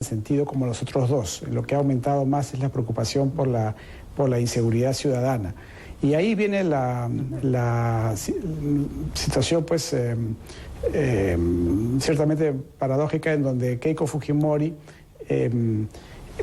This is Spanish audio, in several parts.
sentido como los otros dos. Lo que ha aumentado más es la preocupación por la inseguridad ciudadana. Y ahí viene la situación, pues, ciertamente paradójica, en donde Keiko Fujimori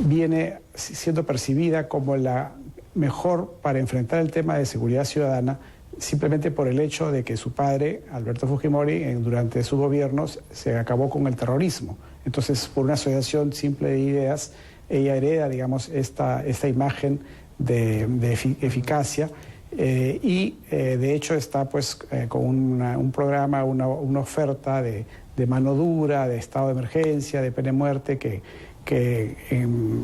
viene siendo percibida como la mejor para enfrentar el tema de seguridad ciudadana, simplemente por el hecho de que su padre, Alberto Fujimori, durante su gobierno se acabó con el terrorismo. Entonces, por una asociación simple de ideas, ella hereda, digamos, esta imagen de eficacia y de hecho está pues con un programa, una oferta de mano dura, de estado de emergencia, de pena de muerte que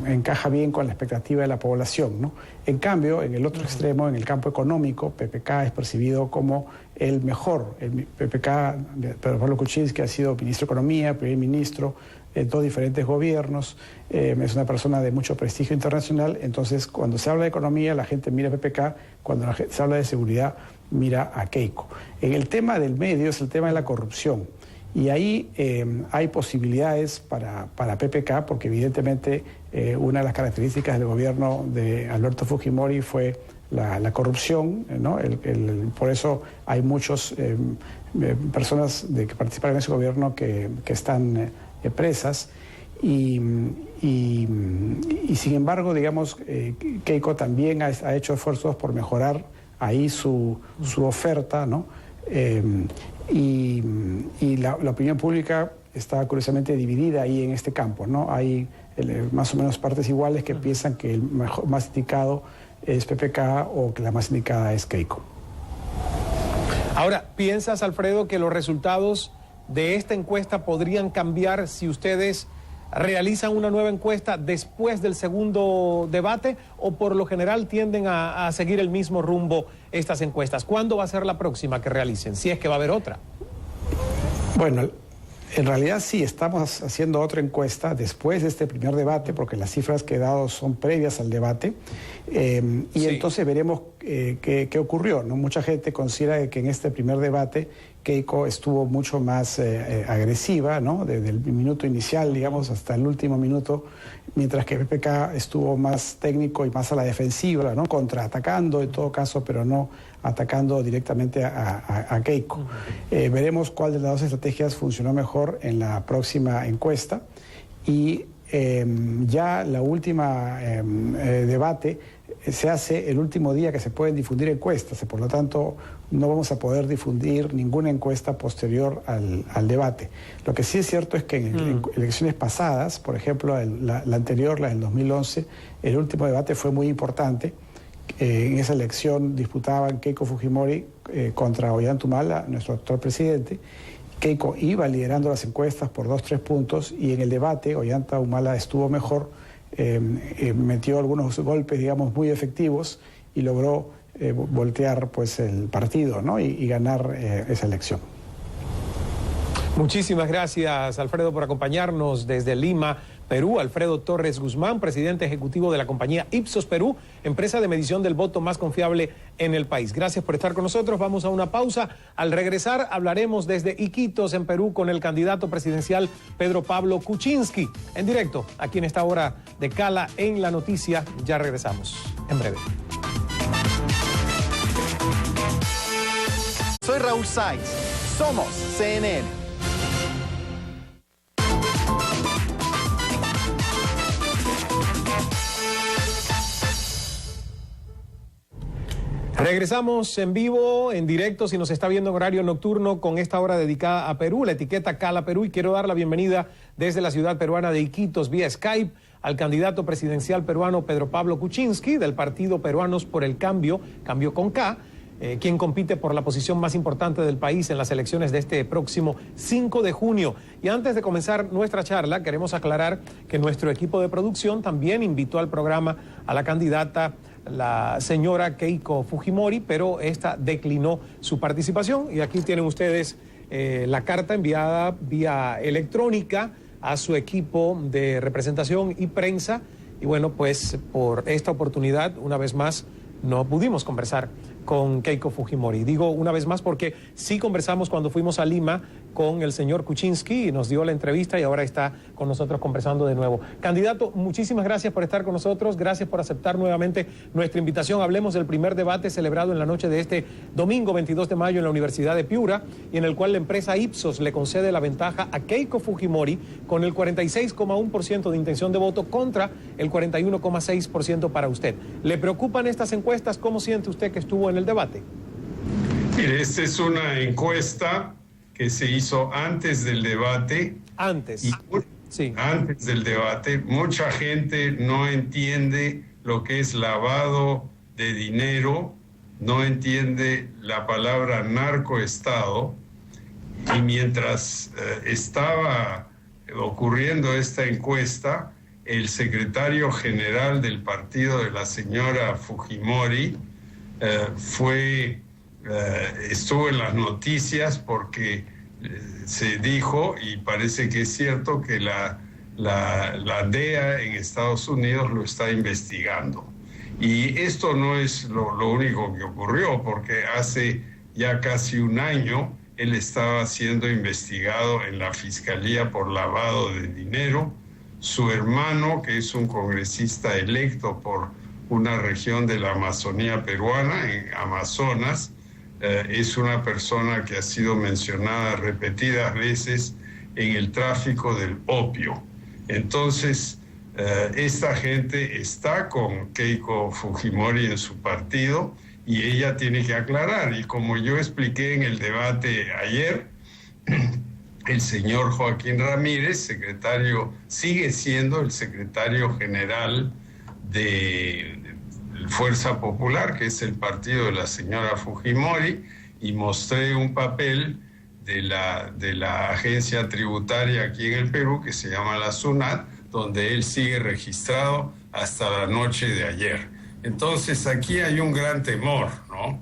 encaja bien con la expectativa de la población, ¿no? En cambio, en el otro extremo, en el campo económico, PPK es percibido como el mejor. El PPK, Pedro Pablo Kuczynski, ha sido ministro de Economía, primer ministro en dos diferentes gobiernos, es una persona de mucho prestigio internacional. Entonces, cuando se habla de economía, la gente mira a PPK, cuando se habla de seguridad, mira a Keiko. En el tema del medio es el tema de la corrupción. Y ahí hay posibilidades para PPK, porque evidentemente una de las características del gobierno de Alberto Fujimori fue la corrupción, ¿no? Por eso hay muchas personas que participaron en ese gobierno que están presas. Y sin embargo, digamos, Keiko también ha hecho esfuerzos por mejorar ahí su oferta, ¿no? Y la opinión pública está curiosamente dividida ahí en este campo, ¿no? Hay más o menos partes iguales que piensan que el más indicado es PPK o que la más indicada es Keiko. Ahora, ¿piensas, Alfredo, que los resultados de esta encuesta podrían cambiar si ustedes realizan una nueva encuesta después del segundo debate, o por lo general tienden a seguir el mismo rumbo estas encuestas? ¿Cuándo va a ser la próxima que realicen, si es que va a haber otra? Bueno, en realidad sí, estamos haciendo otra encuesta después de este primer debate, porque las cifras que he dado son previas al debate, y sí, entonces veremos qué ocurrió, ¿no? Mucha gente considera que en este primer debate Keiko estuvo mucho más agresiva, ¿no? Desde el minuto inicial, digamos, hasta el último minuto, mientras que PPK estuvo más técnico y más a la defensiva, ¿no? Contraatacando en todo caso, pero no atacando directamente a Keiko. Veremos cuál de las dos estrategias funcionó mejor en la próxima encuesta. Y ya la última debate se hace el último día que se pueden difundir encuestas, y por lo tanto no vamos a poder difundir ninguna encuesta posterior al debate. Lo que sí es cierto es que en elecciones pasadas, por ejemplo la anterior, la del 2011, el último debate fue muy importante. En esa elección disputaban Keiko Fujimori contra Ollanta Humala, nuestro actual presidente. Keiko iba liderando las encuestas por 2-3 puntos, y en el debate Ollanta Humala estuvo mejor, metió algunos golpes, digamos, muy efectivos, y logró voltear pues el partido, ¿no? y ganar esa elección. Muchísimas gracias, Alfredo, por acompañarnos desde Lima, Perú. Alfredo Torres Guzmán, presidente ejecutivo de la compañía Ipsos Perú, empresa de medición del voto más confiable en el país. Gracias por estar con nosotros. Vamos a una pausa. Al regresar hablaremos desde Iquitos, en Perú, con el candidato presidencial Pedro Pablo Kuczynski, en directo aquí en esta hora de Cala en la Noticia. Ya regresamos en breve. Soy Raúl Sáenz. Somos CNN. Regresamos en vivo, en directo, si nos está viendo en horario nocturno, con esta hora dedicada a Perú, la etiqueta Cala Perú, y quiero dar la bienvenida desde la ciudad peruana de Iquitos vía Skype al candidato presidencial peruano Pedro Pablo Kuczynski, del partido Peruanos por el Cambio, Cambio con K, quien compite por la posición más importante del país en las elecciones de este próximo 5 de junio. Y antes de comenzar nuestra charla, queremos aclarar que nuestro equipo de producción también invitó al programa a la candidata, la señora Keiko Fujimori, pero esta declinó su participación. Y aquí tienen ustedes la carta enviada vía electrónica a su equipo de representación y prensa. Y bueno, pues por esta oportunidad, una vez más, no pudimos conversar con Keiko Fujimori. Digo una vez más porque sí conversamos cuando fuimos a Lima con el señor Kuczynski y nos dio la entrevista y ahora está con nosotros conversando de nuevo. Candidato, muchísimas gracias por estar con nosotros, gracias por aceptar nuevamente nuestra invitación. Hablemos del primer debate celebrado en la noche de este domingo 22 de mayo en la Universidad de Piura y en el cual la empresa Ipsos le concede la ventaja a Keiko Fujimori con el 46,1% de intención de voto contra el 41,6% para usted. ¿Le preocupan estas encuestas? ¿Cómo siente usted que estuvo en el debate? Mire, esta es una encuesta que se hizo antes del debate. Antes. Sí. Antes del debate. Mucha gente no entiende lo que es lavado de dinero, no entiende la palabra narcoestado. Y mientras estaba ocurriendo esta encuesta, el secretario general del partido de la señora Fujimori estuvo en las noticias porque se dijo, y parece que es cierto, que la DEA en Estados Unidos lo está investigando. Y esto no es lo único que ocurrió, porque hace ya casi un año él estaba siendo investigado en la Fiscalía por lavado de dinero. Su hermano, que es un congresista electo por una región de la Amazonía peruana, en Amazonas, es una persona que ha sido mencionada repetidas veces en el tráfico del opio. Entonces, esta gente está con Keiko Fujimori en su partido y ella tiene que aclarar. Y como yo expliqué en el debate ayer, el señor Joaquín Ramírez, sigue siendo el secretario general de Fuerza Popular, que es el partido de la señora Fujimori, y mostré un papel de la agencia tributaria aquí en el Perú, que se llama la SUNAT, donde él sigue registrado hasta la noche de ayer. Entonces aquí hay un gran temor, ¿no?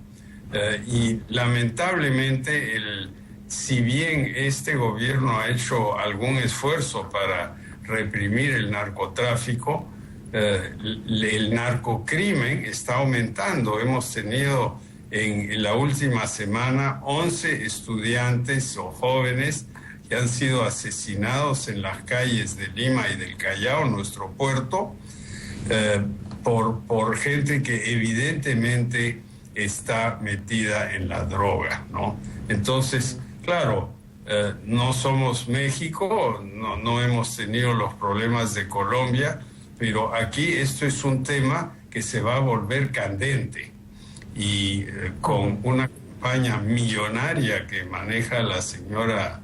Y lamentablemente, si bien este gobierno ha hecho algún esfuerzo para reprimir el narcotráfico, el narcocrimen está aumentando. Hemos tenido en la última semana 11 estudiantes o jóvenes que han sido asesinados en las calles de Lima y del Callao, nuestro puerto, por gente que evidentemente está metida en la droga, ¿no? Entonces, claro, no somos México, no hemos tenido los problemas de Colombia, pero aquí esto es un tema que se va a volver candente y con una campaña millonaria que maneja la señora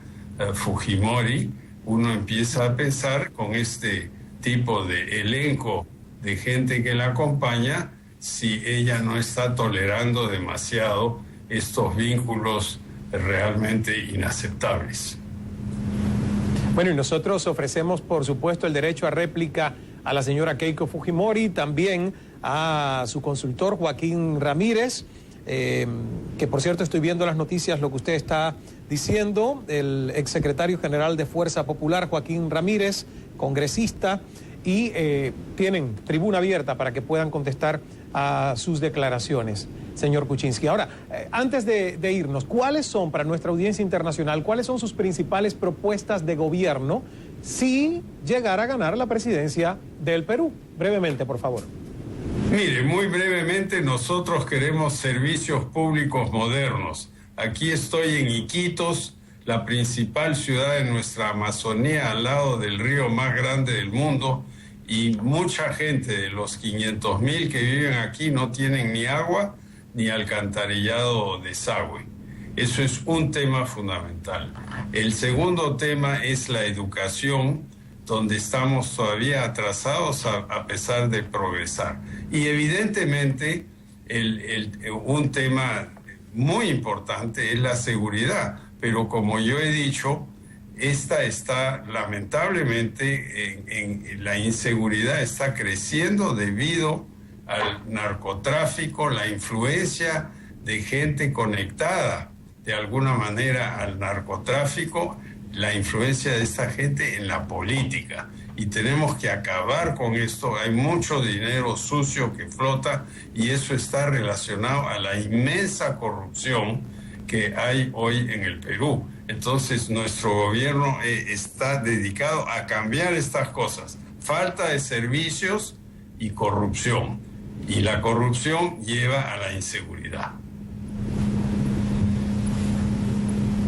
Fujimori, uno empieza a pensar con este tipo de elenco de gente que la acompaña, si ella no está tolerando demasiado estos vínculos realmente inaceptables. Bueno, y nosotros ofrecemos, por supuesto, el derecho a réplica a la señora Keiko Fujimori, también a su consultor Joaquín Ramírez, que por cierto estoy viendo las noticias, lo que usted está diciendo, el exsecretario general de Fuerza Popular, Joaquín Ramírez, congresista, y tienen tribuna abierta para que puedan contestar a sus declaraciones, señor Kuczynski. Ahora, antes de irnos, ¿cuáles son para nuestra audiencia internacional, cuáles son sus principales propuestas de gobierno si llegara a ganar la presidencia del Perú? Brevemente, por favor. Mire, muy brevemente, nosotros queremos servicios públicos modernos. Aquí estoy en Iquitos, la principal ciudad de nuestra Amazonía, al lado del río más grande del mundo, y mucha gente de los 500.000 que viven aquí no tienen ni agua ni alcantarillado o desagüe. Eso es un tema fundamental. El segundo tema es la educación, donde estamos todavía atrasados a pesar de progresar. Y evidentemente un tema muy importante es la seguridad, pero como yo he dicho, esta está lamentablemente, la inseguridad está creciendo debido al narcotráfico, la influencia de gente conectada de alguna manera al narcotráfico, la influencia de esta gente en la política. y tenemos que acabar con esto. Hay mucho dinero sucio que flota y eso está relacionado a la inmensa corrupción que hay hoy en el Perú. Entonces nuestro gobierno está dedicado a cambiar estas cosas. Falta de servicios y corrupción. Y la corrupción lleva a la inseguridad.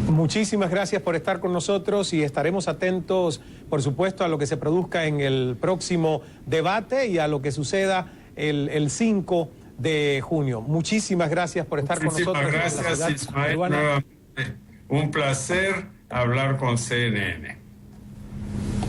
Muchísimas gracias por estar con nosotros y estaremos atentos, por supuesto, a lo que se produzca en el próximo debate y a lo que suceda el 5 de junio. Muchísimas gracias por estar con nosotros. Muchísimas gracias, Ismael. Nuevamente, un placer hablar con CNN.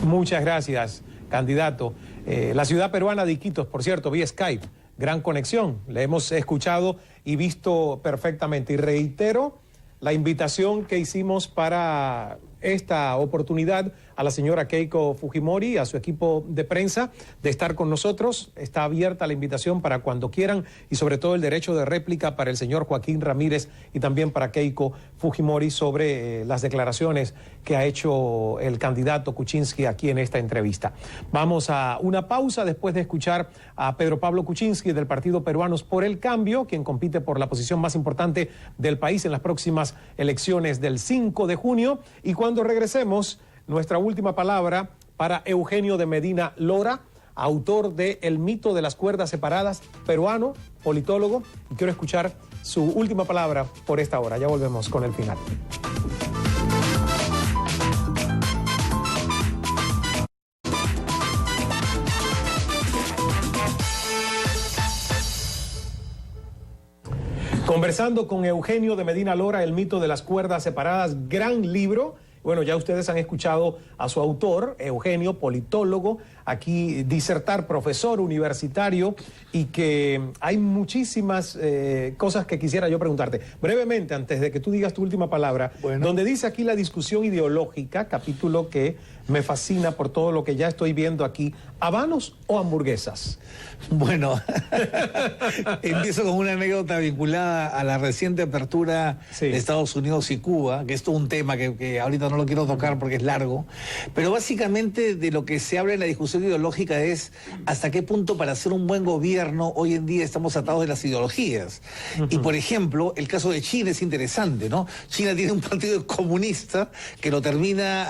Muchas gracias, candidato. La ciudad peruana de Iquitos, por cierto, vía Skype, gran conexión. Le hemos escuchado y visto perfectamente. Y reitero la invitación que hicimos para esta oportunidad a la señora Keiko Fujimori, a su equipo de prensa, de estar con nosotros. Está abierta la invitación para cuando quieran y sobre todo el derecho de réplica para el señor Joaquín Ramírez y también para Keiko Fujimori sobre las declaraciones que ha hecho el candidato Kuczynski aquí en esta entrevista. Vamos a una pausa después de escuchar a Pedro Pablo Kuczynski del Partido Peruanos por el Cambio, quien compite por la posición más importante del país en las próximas elecciones del 5 de junio. Y cuando regresemos, nuestra última palabra para Eugenio de Medina Lora, autor de El mito de las cuerdas separadas, peruano, politólogo, y quiero escuchar su última palabra por esta hora. Ya volvemos con el final. Conversando con Eugenio de Medina Lora, El mito de las cuerdas separadas, gran libro. Bueno, ya ustedes han escuchado a su autor, Eugenio, politólogo, aquí disertar, profesor universitario, y que hay muchísimas cosas que quisiera yo preguntarte. Brevemente, antes de que tú digas tu última palabra, donde dice aquí la discusión ideológica, capítulo que me fascina por todo lo que ya estoy viendo aquí, ¿habanos o hamburguesas? Bueno, empiezo con una anécdota vinculada a la reciente apertura de Estados Unidos y Cuba, que es todo un tema que ahorita no lo quiero tocar porque es largo, pero básicamente de lo que se habla en la discusión ideológica es hasta qué punto para hacer un buen gobierno hoy en día estamos atados de las ideologías. Y por ejemplo, el caso de China es interesante, ¿no? China tiene un partido comunista que lo termina,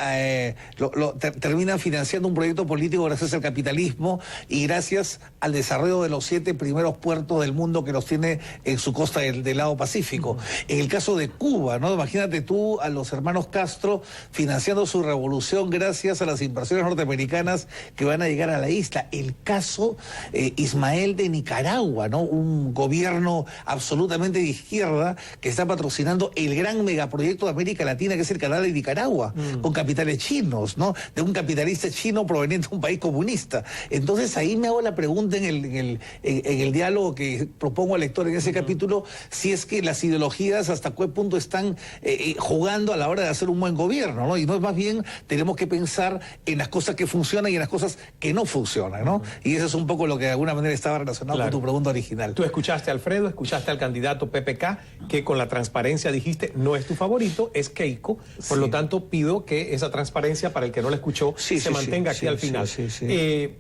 termina financiando un proyecto político gracias al capitalismo y gracias al desarrollo de los 7 primeros puertos del mundo que los tiene en su costa del lado Pacífico. En el caso de Cuba, ¿no? Imagínate tú a los hermanos Castro financiando su revolución gracias a las inversiones norteamericanas que van a llegar a la isla. El caso Ismael de Nicaragua, ¿no? Un gobierno absolutamente de izquierda que está patrocinando el gran megaproyecto de América Latina que es el canal de Nicaragua, con capitales chinos, ¿no? De un capitalista chino proveniente de un país comunista. Entonces ahí me hago la pregunta en el diálogo que propongo al lector en ese capítulo, si es que las ideologías hasta qué punto están jugando a la hora de hacer un buen gobierno, ¿no? Y no es más bien, tenemos que pensar en las cosas que funcionan y en las cosas que no funcionan, ¿no? Y eso es un poco lo que de alguna manera estaba relacionado con tu pregunta original. Tú escuchaste a Alfredo, escuchaste al candidato PPK, que con la transparencia dijiste, no es tu favorito, es Keiko, por lo tanto pido que esa transparencia, para el que no la escuchó, se mantenga aquí al final.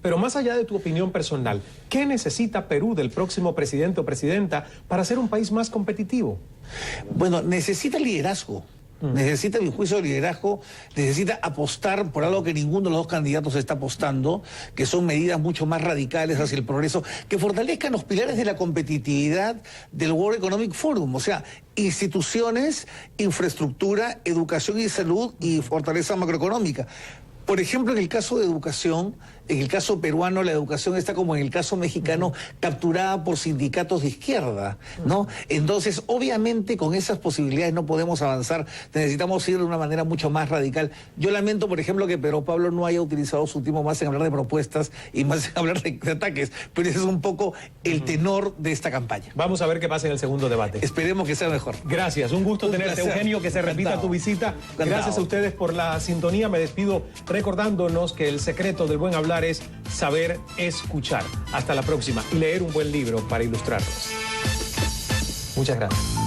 Pero más allá de tu opinión personal, ¿qué necesita Perú del próximo presidente o presidenta para ser un país más competitivo? Bueno, necesita liderazgo. Necesita, a mi juicio, de liderazgo, necesita apostar por algo que ninguno de los dos candidatos está apostando, que son medidas mucho más radicales hacia el progreso, que fortalezcan los pilares de la competitividad del World Economic Forum, o sea, instituciones, infraestructura, educación y salud y fortaleza macroeconómica. Por ejemplo, en el caso de educación, en el caso peruano, la educación está como en el caso mexicano, capturada por sindicatos de izquierda, ¿no? Entonces, obviamente, con esas posibilidades no podemos avanzar, necesitamos ir de una manera mucho más radical. Yo lamento, por ejemplo, que Pedro Pablo no haya utilizado su tiempo más en hablar de propuestas y más en hablar de ataques, pero ese es un poco el tenor de esta campaña. Vamos a ver qué pasa en el segundo debate. Esperemos que sea mejor. Gracias, un gusto tenerte, Eugenio, que se repita tu visita. Gracias a ustedes por la sintonía. Me despido recordándonos que el secreto del buen hablar es saber escuchar. Hasta la próxima y leer un buen libro para ilustrarlos. Muchas gracias.